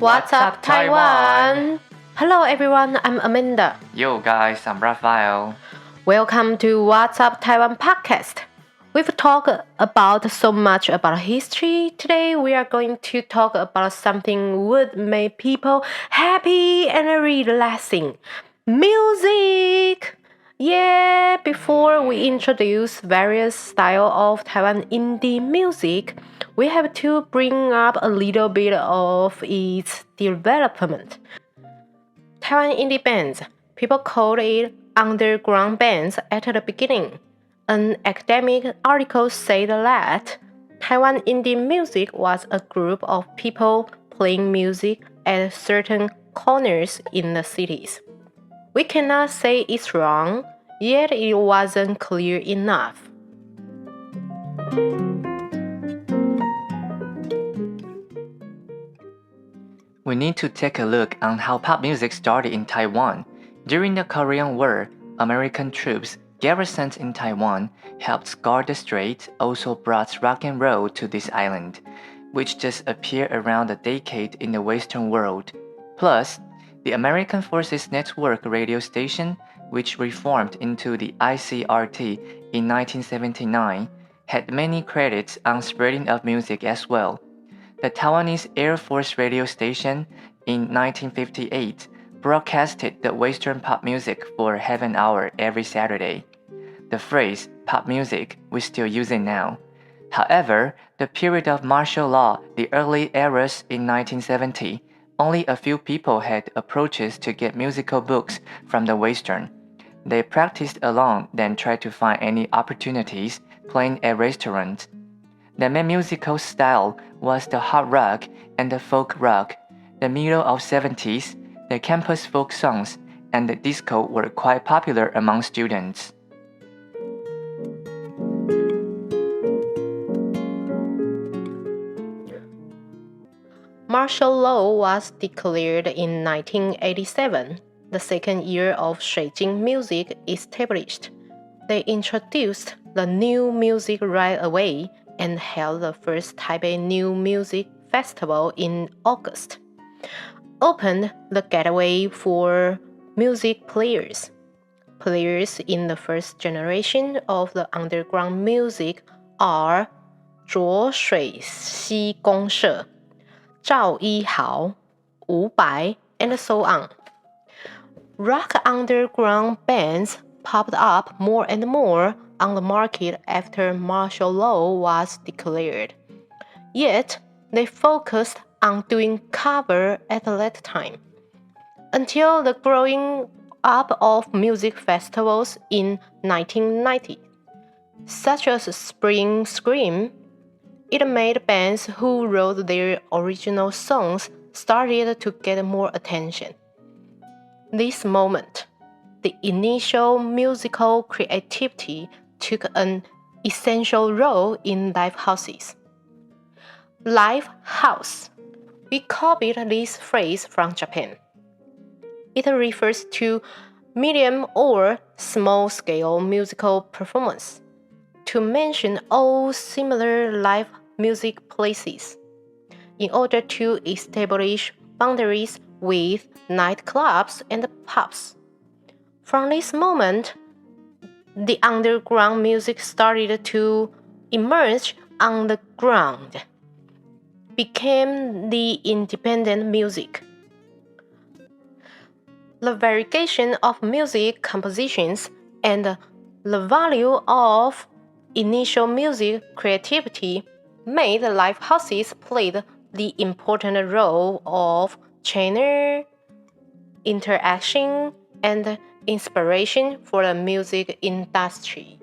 What's up, Taiwan? Hello, everyone. I'm Amanda. Yo, guys, I'm Raphael. Welcome to What's Up Taiwan podcast. We've talked about so much about history. Today, we are going to talk about something would make people happy and relaxing. Music! Yeah, before we introduce various styles of Taiwan indie music, we have to bring up a little bit of its development. Taiwan indie bands, people called it underground bands at the beginning. An academic article said that Taiwan indie music was a group of people playing music at certain corners in the cities. We cannot say it's wrong, yet it wasn't clear enough. We need to take a look on how pop music started in Taiwan. During the Korean War, American troops garrisoned in Taiwan helped guard the strait, also brought rock and roll to this island, which just appeared around a decade in the Western world. Plus, the American Forces Network radio station, which reformed into the ICRT in 1979, had many credits on spreading of music as well. The Taiwanese Air Force radio station in 1958 broadcasted the Western pop music for half an hour every Saturday. The phrase pop music we still use it now. However, the period of martial law, the early eras in 1970, only a few people had approaches to get musical books from the Western. They practiced alone, then tried to find any opportunities playing at restaurants. The main musical style was the hard rock and the folk rock. The middle of 70s, the campus folk songs and the disco were quite popular among students. Martial law was declared in 1987, the second year of Shuijing music established. They introduced the new music right away and held the first Taipei New Music Festival in August. Opened the gateway for music players. Players in the first generation of the underground music are 浊水溪公社 Zhao Yihao, Wu Bai, and so on. Rock underground bands popped up more and more on the market after martial law was declared. Yet, they focused on doing cover at that time. Until the growing up of music festivals in 1990, such as Spring Scream, it made bands who wrote their original songs started to get more attention. This moment, the initial musical creativity took an essential role in live houses. Live house. We copied this phrase from Japan. It refers to medium or small-scale musical performance, to mention all similar live music places, in order to establish boundaries with nightclubs and pubs. From this moment, the underground music started to emerge on the ground, became the independent music. The variegation of music compositions and the value of initial music creativity made live houses played the important role of channel, interaction, and inspiration for the music industry.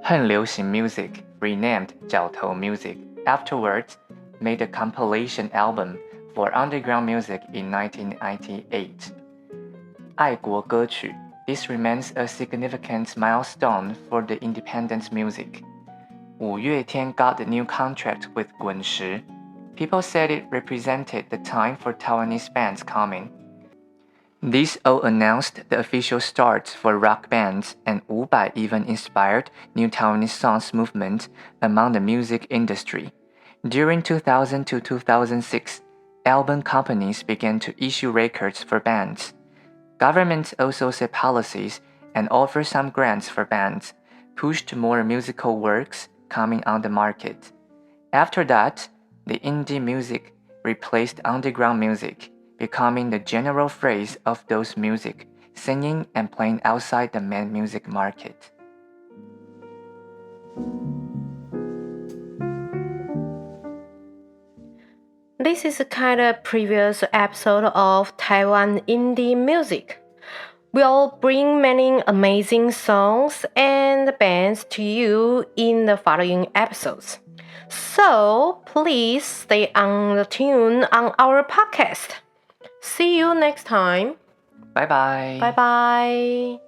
Henliu Music, renamed 角头 Music, afterwards made a compilation album for underground music in 1998. 爱国歌曲 This remains a significant milestone for the independent music. 五月天 got a new contract with 滚石. People said it represented the time for Taiwanese bands coming. These all announced the official start for rock bands, and 伍佰 even inspired new Taiwanese songs movement among the music industry. During 2000 to 2006, album companies began to issue records for bands. Governments also set policies and offered some grants for bands, pushed more musical works coming on the market. After that, the indie music replaced underground music, becoming the general phrase of those music singing and playing outside the main music market. This is a kind of previous episode of Taiwan indie music. We'll bring many amazing songs and bands to you in the following episodes. So please stay on the tune on our podcast. See you next time. Bye bye. Bye bye.